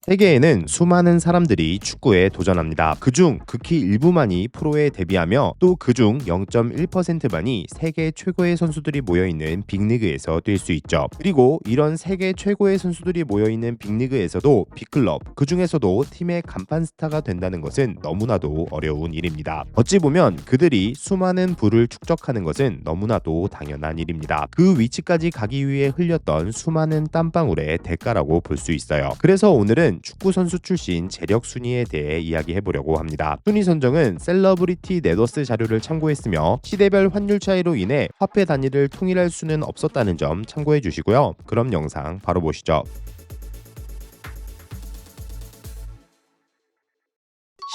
세계에는 수많은 사람들이 축구에 도전합니다. 그중 극히 일부만이 프로에 데뷔하며 또 그중 0.1%만이 세계 최고의 선수들이 모여있는 빅리그에서 뛸 수 있죠. 그리고 이런 세계 최고의 선수들이 모여있는 빅리그에서도 빅클럽, 그 중에서도 팀의 간판 스타가 된다는 것은 너무나도 어려운 일입니다. 어찌 보면 그들이 수많은 부를 축적하는 것은 너무나도 당연한 일입니다. 그 위치까지 가기 위해 흘렸던 수많은 땀방울의 대가라고 볼 수 있어요. 그래서 오늘은 축구 선수 출신 재력 순위에 대해 이야기해 보려고 합니다. 순위 선정은 셀러브리티 네더스 자료를 참고했으며 시대별 환율 차이로 인해 화폐 단위를 통일할 수는 없었다는 점 참고해 주시고요. 그럼 영상 바로 보시죠.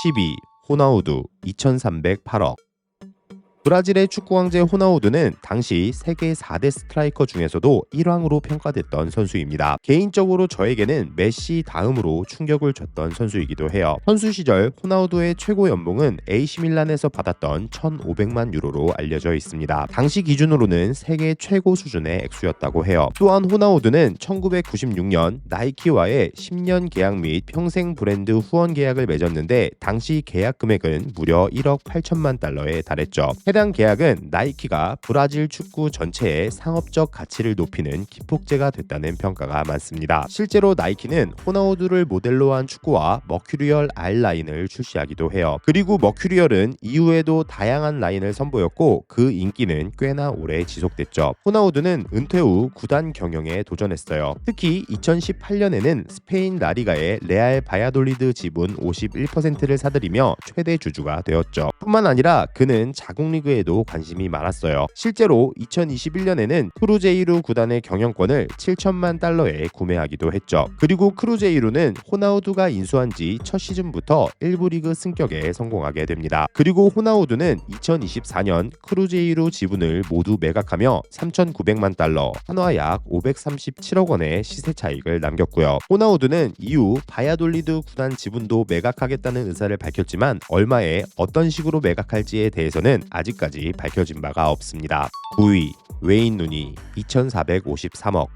12. 호나우두 2308억. 브라질의 축구 황제 호나우두는 당시 세계 4대 스트라이커 중에서도 1왕으로 평가됐던 선수입니다. 개인적으로 저에게는 메시 다음으로 충격을 줬던 선수이기도 해요. 선수 시절 호나우두의 최고 연봉은 AC 밀란에서 받았던 1,500만 유로로 알려져 있습니다. 당시 기준으로는 세계 최고 수준의 액수였다고 해요. 또한 호나우두는 1996년 나이키와의 10년 계약 및 평생 브랜드 후원 계약을 맺었는데 당시 계약 금액은 무려 1억 8천만 달러에 달했죠. 해당 계약은 나이키가 브라질 축구 전체의 상업적 가치를 높이는 기폭제가 됐다는 평가가 많습니다. 실제로 나이키는 호나우두를 모델로 한 축구화 머큐리얼 R 라인을 출시하기도 해요. 그리고 머큐리얼은 이후에도 다양한 라인을 선보였고 그 인기는 꽤나 오래 지속됐죠. 호나우두는 은퇴 후 구단 경영에 도전했어요. 특히 2018년에는 스페인 라리가의 레알 바야돌리드 지분 51%를 사들이며 최대 주주가 되었죠. 뿐만 아니라 그는 자국 리그에도 관심이 많았어요. 실제로 2021년에는 크루제이루 구단의 경영권을 7천만 달러에 구매하기도 했죠. 그리고 크루제이루는 호나우두가 인수한 지 첫 시즌부터 1부 리그 승격에 성공하게 됩니다. 그리고 호나우두는 2024년 크루제이루 지분을 모두 매각하며 3,900만 달러, 한화 약 537억 원의 시세 차익을 남겼고요. 호나우두는 이후 바야돌리드 구단 지분도 매각하겠다는 의사를 밝혔지만 얼마에 어떤 식으로 매각할지에 대해서는 아직까지 밝혀진 바가 없습니다. 9위 웨인 루니 2,453억.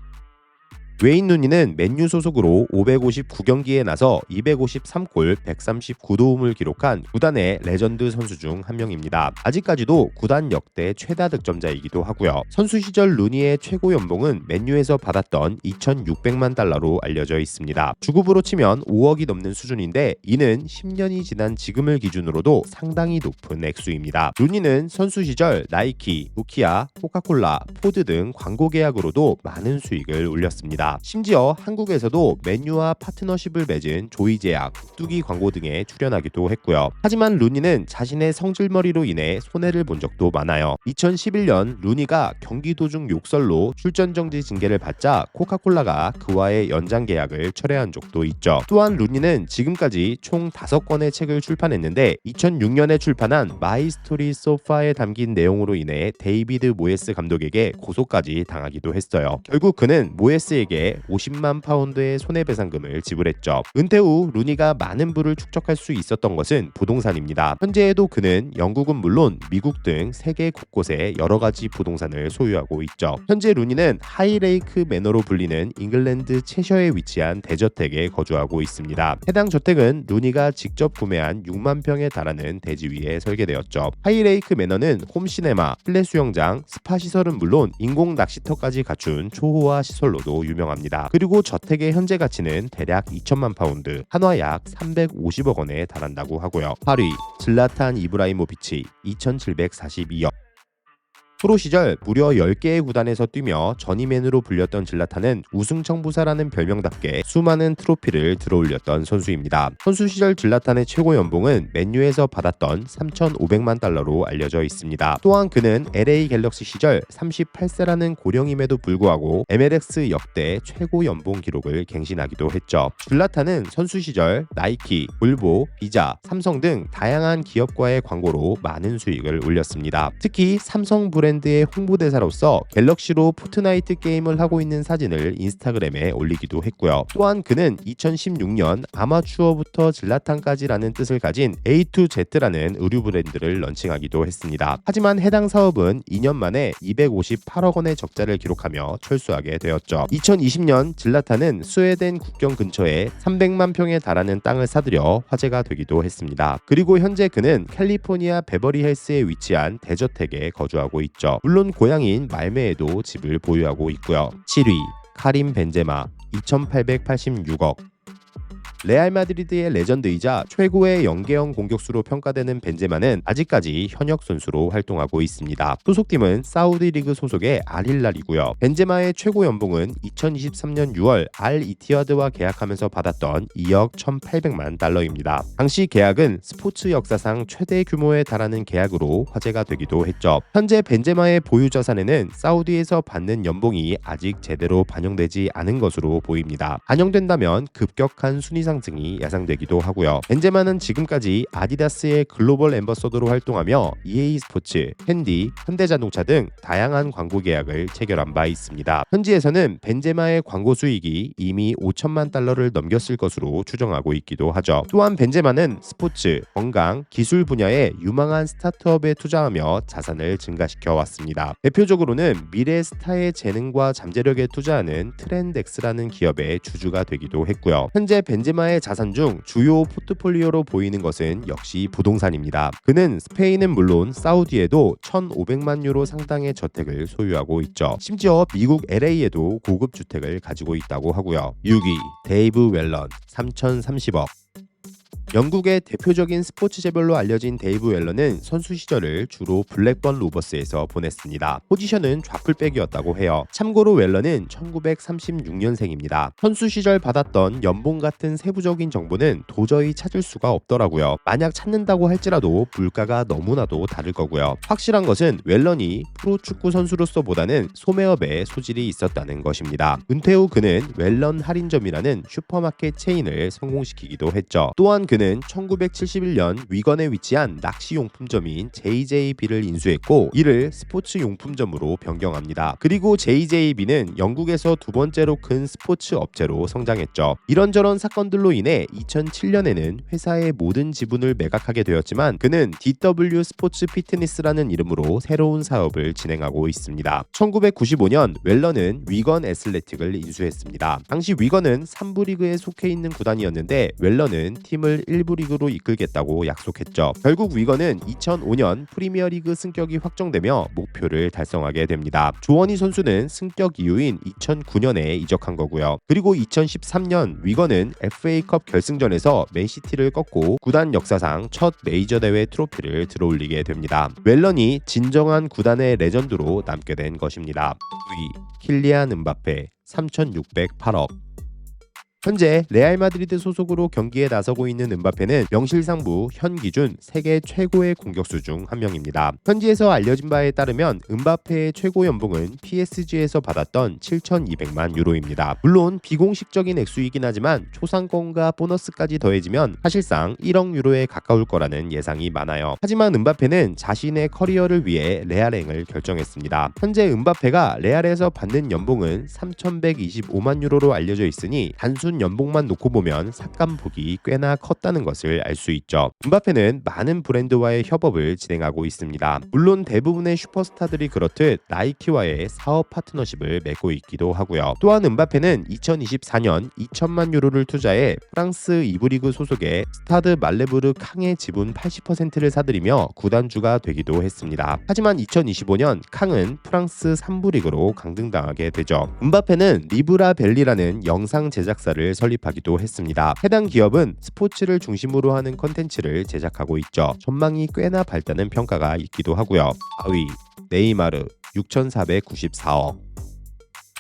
웨인 루니는 맨유 소속으로 559경기에 나서 253골 139도움을 기록한 구단의 레전드 선수 중 한 명입니다. 아직까지도 구단 역대 최다 득점자이기도 하고요. 선수 시절 루니의 최고 연봉은 맨유에서 받았던 2,600만 달러로 알려져 있습니다. 주급으로 치면 5억이 넘는 수준인데 이는 10년이 지난 지금을 기준으로도 상당히 높은 액수입니다. 루니는 선수 시절 나이키, 노키아, 코카콜라, 포드 등 광고 계약으로도 많은 수익을 올렸습니다. 심지어 한국에서도 맨유와 파트너십을 맺은 조이제약, 뚜기 광고 등에 출연하기도 했고요. 하지만 루니는 자신의 성질머리로 인해 손해를 본 적도 많아요. 2011년 루니가 경기 도중 욕설로 출전 정지 징계를 받자 코카콜라가 그와의 연장 계약을 철회한 적도 있죠. 또한 루니는 지금까지 총 5권의 책을 출판했는데 2006년에 출판한 마이 스토리 소파에 담긴 내용으로 인해 데이비드 모예스 감독에게 고소까지 당하기도 했어요. 결국 그는 모예스에게 50만 파운드의 손해배상금을 지불했죠. 은퇴 후 루니가 많은 부를 축적할 수 있었던 것은 부동산입니다. 현재에도 그는 영국은 물론 미국 등 세계 곳곳에 여러 가지 부동산을 소유하고 있죠. 현재 루니는 하이레이크 매너로 불리는 잉글랜드 채셔에 위치한 대저택에 거주하고 있습니다. 해당 저택은 루니가 직접 구매한 6만 평에 달하는 대지 위에 설계되었죠. 하이레이크 매너는 홈시네마, 실내 수영장, 스파 시설은 물론 인공 낚시터까지 갖춘 초호화 시설로도 유명합니다. 그리고 저택의 현재 가치는 대략 2천만 파운드, 한화 약 350억 원에 달한다고 하고요. 8위 질라탄 이브라이모비치 2,742억. 프로 시절 무려 10개의 구단에서 뛰며 전임맨으로 불렸던 질라탄은 우승청부사라는 별명답게 수많은 트로피를 들어올렸던 선수입니다. 선수 시절 질라탄의 최고 연봉은 맨유에서 받았던 3,500만 달러로 알려져 있습니다. 또한 그는 LA 갤럭시 시절 38세라는 고령임에도 불구하고 MLS 역대 최고 연봉 기록을 갱신하기도 했죠. 질라탄은 선수 시절 나이키, 볼보, 비자, 삼성 등 다양한 기업과의 광고로 많은 수익을 올렸습니다. 특히 삼성 브랜드 브랜드의 홍보대사로서 갤럭시로 포트나이트 게임을 하고 있는 사진을 인스타그램에 올리기도 했고요. 또한 그는 2016년 아마추어부터 질라탄까지라는 뜻을 가진 A2Z라는 의류 브랜드를 런칭하기도 했습니다. 하지만 해당 사업은 2년 만에 258억 원의 적자를 기록하며 철수하게 되었죠. 2020년 질라탄은 스웨덴 국경 근처에 300만 평에 달하는 땅을 사들여 화제가 되기도 했습니다. 그리고 현재 그는 캘리포니아 베버리 힐스에 위치한 대저택에 거주하고 있죠. 물론 고향인 말메에도 집을 보유하고 있고요. 7위 카림 벤제마 2886억. 레알 마드리드의 레전드이자 최고의 연계형 공격수로 평가되는 벤제마는 아직까지 현역 선수로 활동하고 있습니다. 소속팀은 사우디 리그 소속의 알힐랄이고요. 벤제마의 최고 연봉은 2023년 6월 알 이티하드와 계약하면서 받았던 2억 1,800만 달러입니다. 당시 계약은 스포츠 역사상 최대 규모에 달하는 계약으로 화제가 되기도 했죠. 현재 벤제마의 보유 자산에는 사우디에서 받는 연봉이 아직 제대로 반영되지 않은 것으로 보입니다. 반영된다면 급격한 순위 상승이 예상되기도 하고요. 벤제마는 지금까지 아디다스의 글로벌 앰버서더로 활동하며 EA 스포츠, 캔디, 현대자동차 등 다양한 광고 계약을 체결한 바 있습니다. 현지에서는 벤제마의 광고 수익이 이미 5천만 달러를 넘겼을 것으로 추정하고 있기도 하죠. 또한 벤제마는 스포츠, 건강, 기술 분야의 유망한 스타트업에 투자하며 자산을 증가시켜 왔습니다. 대표적으로는 미래 스타의 재능과 잠재력에 투자하는 트렌덱스라는 기업의 주주가 되기도 했고요. 현재 벤제마의 자산 중 주요 포트폴리오로 보이는 것은 역시 부동산입니다. 그는 스페인은 물론 사우디에도 1,500만 유로 상당의 저택을 소유하고 있죠. 심지어 미국 LA에도 고급 주택을 가지고 있다고 하고요. 6위 데이브 웰런 3,030억. 영국의 대표적인 스포츠재벌로 알려진 데이브 웰런은 선수 시절을 주로 블랙번 로버스에서 보냈습니다. 포지션은 좌풀백이었다고 해요. 참고로 웰런은 1936년생입니다. 선수 시절 받았던 연봉 같은 세부적인 정보는 도저히 찾을 수가 없더라고요. 만약 찾는다고 할지라도 물가가 너무나도 다를 거고요. 확실한 것은 웰런이 프로축구 선수로서보다는 소매업에 소질이 있었다는 것입니다. 은퇴 후 그는 웰런 할인점이라는 슈퍼마켓 체인을 성공시키기도 했죠. 또한 그는 1971년 위건에 위치한 낚시용품점인 JJB를 인수했고 이를 스포츠용품점으로 변경합니다. 그리고 JJB는 영국에서 두 번째로 큰 스포츠 업체로 성장했죠. 이런저런 사건들로 인해 2007년에는 회사의 모든 지분을 매각하게 되었지만 그는 DW 스포츠 피트니스라는 이름으로 새로운 사업을 진행하고 있습니다. 1995년 웰런은 위건 애슬레틱을 인수했습니다. 당시 위건은 3부 리그에 속해 있는 구단이었는데 웰런은 팀을 1부 리그로 이끌겠다고 약속했죠. 결국 위건은 2005년 프리미어리그 승격이 확정되며 목표를 달성하게 됩니다. 조원희 선수는 승격 이후인 2009년에 이적한 거고요. 그리고 2013년 위건은 FA컵 결승전에서 맨시티를 꺾고 구단 역사상 첫 메이저 대회 트로피를 들어올리게 됩니다. 웰런이 진정한 구단의 레전드로 남게 된 것입니다. 9위 킬리안 음바페 3,608억. 현재 레알 마드리드 소속으로 경기에 나서고 있는 음바페는 명실상부 현 기준 세계 최고의 공격수 중 한 명입니다. 현지에서 알려진 바에 따르면 음바페의 최고 연봉은 PSG에서 받았던 7,200만 유로입니다. 물론 비공식적인 액수이긴 하지만 초상권과 보너스까지 더해지면 사실상 1억 유로에 가까울 거라는 예상이 많아요. 하지만 음바페는 자신의 커리어를 위해 레알행을 결정했습니다. 현재 음바페가 레알에서 받는 연봉은 3,125만 유로로 알려져 있으니 단순 연봉만 놓고 보면 삭감폭이 꽤나 컸다는 것을 알 수 있죠. 음바페는 많은 브랜드와의 협업을 진행하고 있습니다. 물론 대부분의 슈퍼스타들이 그렇듯 나이키와의 사업 파트너십을 맺고 있기도 하고요. 또한 음바페는 2024년 2천만 유로를 투자해 프랑스 2부 리그 소속의 스타드 말레부르 캉의 지분 80%를 사들이며 구단주가 되기도 했습니다. 하지만 2025년 캉은 프랑스 3부 리그로 강등당하게 되죠. 음바페는 리브라 벨리라는 영상 제작사를 설립하기도 했습니다. 해당 기업은 스포츠를 중심으로 하는 컨텐츠를 제작하고 있죠. 전망이 꽤나 밝다는 평가가 있기도 하고요. 4위 네이마르 6,494억.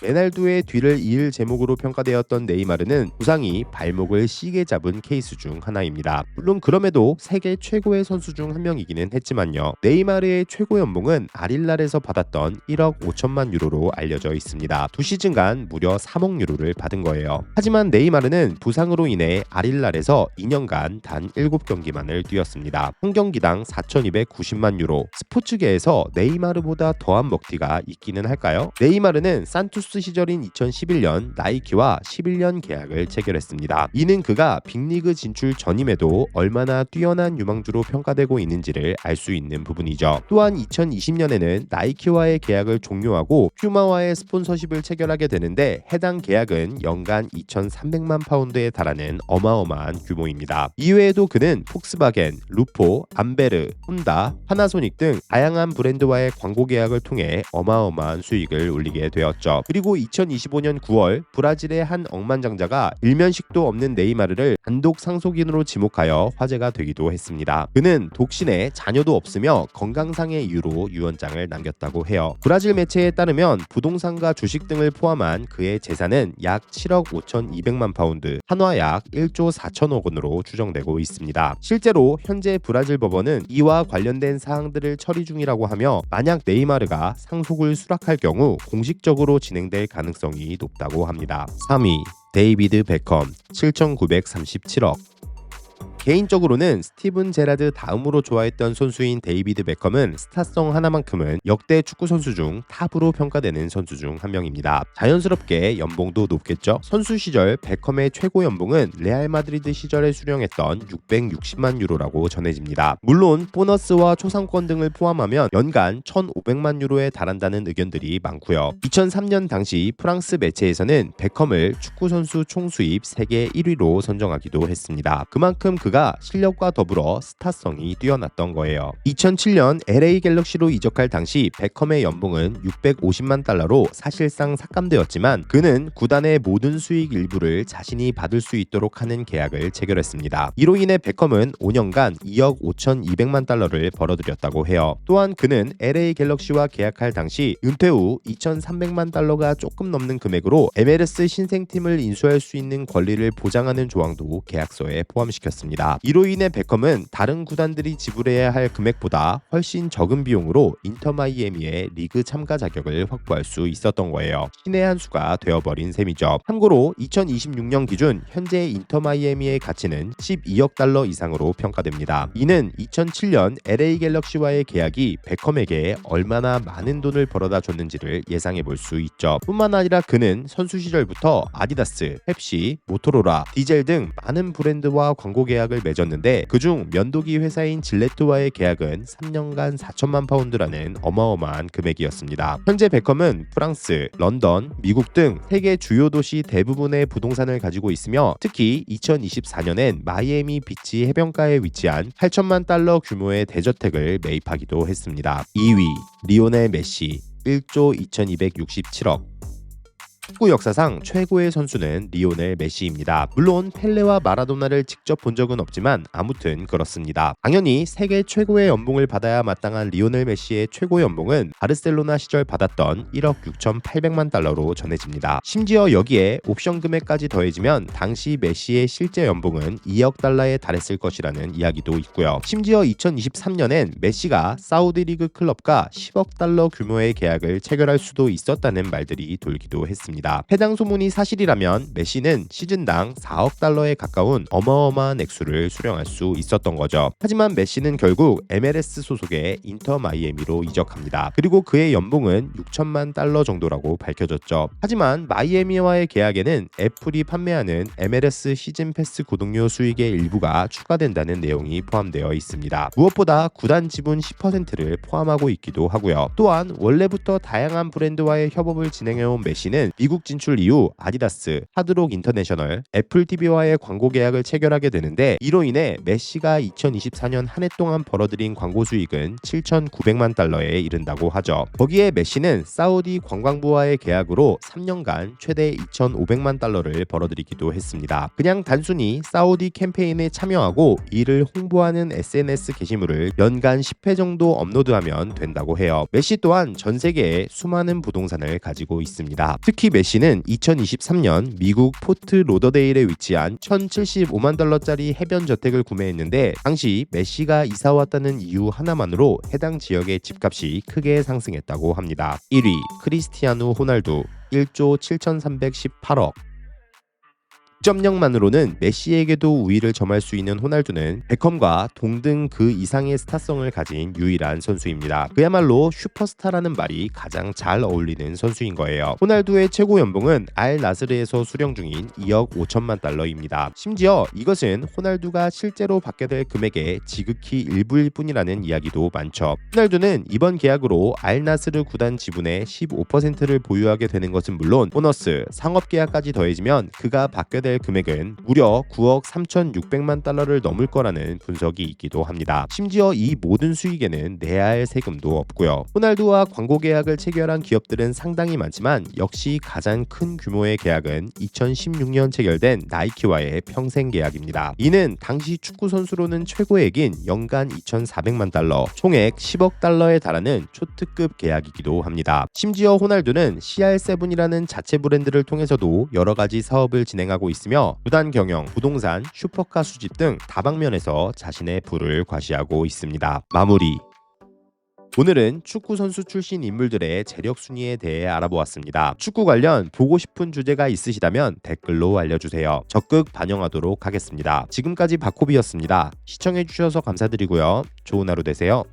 메날도의 뒤를 이을 제목으로 평가되었던 네이마르는 부상이 발목을 시게 잡은 케이스 중 하나입니다. 물론 그럼에도 세계 최고의 선수 중 한 명이기는 했지만요. 네이마르의 최고 연봉은 아릴랄에서 받았던 1억 5천만 유로로 알려져 있습니다. 두 시즌간 무려 3억 유로를 받은 거예요. 하지만 네이마르는 부상으로 인해 아릴랄에서 2년간 단 7경기만을 뛰었습니다. 한 경기당 4,290만 유로. 스포츠계에서 네이마르보다 더한 먹튀가 있기는 할까요? 네이마르는 산투스 시절인 2011년 나이키와 11년 계약을 체결했습니다. 이는 그가 빅리그 진출 전임에도 얼마나 뛰어난 유망주로 평가되고 있는지를 알 수 있는 부분이죠. 또한 2020년에는 나이키와의 계약을 종료하고 퓨마와의 스폰서십을 체결하게 되는데 해당 계약은 연간 2,300만 파운드에 달하는 어마어마한 규모입니다. 이외에도 그는 폭스바겐, 루포, 암베르, 혼다, 파나소닉 등 다양한 브랜드와의 광고 계약을 통해 어마어마한 수익을 올리게 되었죠. 그리고 2025년 9월 브라질의 한 억만장자가 일면식도 없는 네이마르를 단독 상속인으로 지목하여 화제가 되기도 했습니다. 그는 독신에 자녀도 없으며 건강상의 이유로 유언장을 남겼다고 해요. 브라질 매체에 따르면 부동산과 주식 등을 포함한 그의 재산은 약 7억 5,200만 파운드, 한화 약 1조 4천억 원으로 추정되고 있습니다. 실제로 현재 브라질 법원은 이와 관련된 사항들을 처리 중이라고 하며 만약 네이마르가 상속을 수락할 경우 공식적으로 진행될 가능성이 높다고 합니다. 3위 데이비드 베컴 7,937억. 개인적으로는 스티븐 제라드 다음으로 좋아했던 선수인 데이비드 베컴은 스타성 하나만큼은 역대 축구 선수 중 탑으로 평가되는 선수 중 한 명입니다. 자연스럽게 연봉도 높겠죠. 선수 시절 베컴의 최고 연봉은 레알 마드리드 시절에 수령했던 660만 유로라고 전해집니다. 물론 보너스와 초상권 등을 포함하면 연간 1,500만 유로에 달한다는 의견들이 많고요. 2003년 당시 프랑스 매체에서는 베컴을 축구 선수 총수입 세계 1위로 선정하기도 했습니다. 그만큼 그가 실력과 더불어 스타성이 뛰어났던 거예요. 2007년 LA 갤럭시로 이적할 당시 베컴의 연봉은 650만 달러로 사실상 삭감되었지만 그는 구단의 모든 수익 일부를 자신이 받을 수 있도록 하는 계약을 체결했습니다. 이로 인해 베컴은 5년간 2억 5,200만 달러를 벌어들였다고 해요. 또한 그는 LA 갤럭시와 계약할 당시 은퇴 후 2,300만 달러가 조금 넘는 금액으로 MLS 신생팀을 인수할 수 있는 권리를 보장하는 조항도 계약서에 포함시켰습니다. 이로 인해 베컴은 다른 구단들이 지불해야 할 금액보다 훨씬 적은 비용으로 인터 마이애미의 리그 참가 자격을 확보할 수 있었던 거예요. 신의 한 수가 되어버린 셈이죠. 참고로 2026년 기준 현재 인터 마이애미의 가치는 12억 달러 이상으로 평가됩니다. 이는 2007년 LA 갤럭시와의 계약이 베컴에게 얼마나 많은 돈을 벌어다 줬는지를 예상해 볼 수 있죠. 뿐만 아니라 그는 선수 시절부터 아디다스, 펩시, 모토로라, 디젤 등 많은 브랜드와 광고 계약을 맺었는데 그중 면도기 회사인 질레트와의 계약은 3년간 4천만 파운드라는 어마어마한 금액이었습니다. 현재 베컴은 프랑스, 런던, 미국 등 세계 주요 도시 대부분의 부동산을 가지고 있으며 특히 2024년엔 마이애미 비치 해변가에 위치한 8천만 달러 규모의 대저택을 매입하기도 했습니다. 2위 리오넬 메시 1조 2267억. 축구 역사상 최고의 선수는 리오넬 메시입니다. 물론 펠레와 마라도나를 직접 본 적은 없지만 아무튼 그렇습니다. 당연히 세계 최고의 연봉을 받아야 마땅한 리오넬 메시의 최고 연봉은 바르셀로나 시절 받았던 1억 6,800만 달러로 전해집니다. 심지어 여기에 옵션 금액까지 더해지면 당시 메시의 실제 연봉은 2억 달러에 달했을 것이라는 이야기도 있고요. 심지어 2023년엔 메시가 사우디 리그 클럽과 10억 달러 규모의 계약을 체결할 수도 있었다는 말들이 돌기도 했습니다. 해당 소문이 사실이라면 메시는 시즌당 4억 달러에 가까운 어마어마한 액수를 수령할 수 있었던 거죠. 하지만 메시는 결국 MLS 소속의 인터 마이애미로 이적합니다. 그리고 그의 연봉은 6천만 달러 정도라고 밝혀졌죠. 하지만 마이애미와의 계약에는 애플이 판매하는 MLS 시즌 패스 구독료 수익의 일부가 추가된다는 내용이 포함되어 있습니다. 무엇보다 구단 지분 10%를 포함하고 있기도 하고요. 또한 원래부터 다양한 브랜드와의 협업을 진행해온 메시는 미국 진출 이후 아디다스, 하드록 인터내셔널, 애플 TV와의 광고 계약을 체결하게 되는데 이로 인해 메시가 2024년 한 해 동안 벌어들인 광고 수익은 7,900만 달러에 이른다고 하죠. 거기에 메시는 사우디 관광부와의 계약으로 3년간 최대 2,500만 달러를 벌어들이기도 했습니다. 그냥 단순히 사우디 캠페인에 참여하고 이를 홍보하는 SNS 게시물을 연간 10회 정도 업로드하면 된다고 해요. 메시 또한 전 세계에 수많은 부동산을 가지고 있습니다. 특히 메시는 2023년 미국 포트 로더데일에 위치한 1,075만 달러짜리 해변 저택을 구매했는데 당시 메시가 이사 왔다는 이유 하나만으로 해당 지역의 집값이 크게 상승했다고 합니다. 1위 크리스티아누 호날두 1조 7,318억. 득점력만으로는 메시에게도 우위를 점할 수 있는 호날두는 베컴과 동등 그 이상의 스타성을 가진 유일한 선수입니다. 그야말로 슈퍼스타라는 말이 가장 잘 어울리는 선수인 거예요. 호날두의 최고 연봉은 알 나스르에서 수령 중인 2억 5천만 달러입니다. 심지어 이것은 호날두가 실제로 받게 될 금액의 지극히 일부일 뿐이라는 이야기도 많죠. 호날두는 이번 계약으로 알 나스르 구단 지분의 15%를 보유하게 되는 것은 물론 보너스, 상업 계약까지 더해지면 그가 받게 될 금액은 무려 9억 3,600만 달러를 넘을 거라는 분석이 있기도 합니다. 심지어 이 모든 수익에는 내야 할 세금도 없고요. 호날두와 광고 계약을 체결한 기업들은 상당히 많지만 역시 가장 큰 규모의 계약은 2016년 체결된 나이키와의 평생 계약입니다. 이는 당시 축구 선수로는 최고액인 연간 2,400만 달러, 총액 10억 달러에 달하는 초특급 계약이기도 합니다. 심지어 호날두는 CR7이라는 자체 브랜드를 통해서도 여러 가지 사업을 진행하고 있으며 구단 경영, 부동산, 슈퍼카 수집 등 다방면에서 자신의 부를 과시하고 있습니다. 마무리. 오늘은 축구 선수 출신 인물들의 재력 순위에 대해 알아보았습니다. 축구 관련 보고 싶은 주제가 있으시다면 댓글로 알려주세요. 적극 반영하도록 하겠습니다. 지금까지 박호비였습니다. 시청해주셔서 감사드리고요. 좋은 하루 되세요.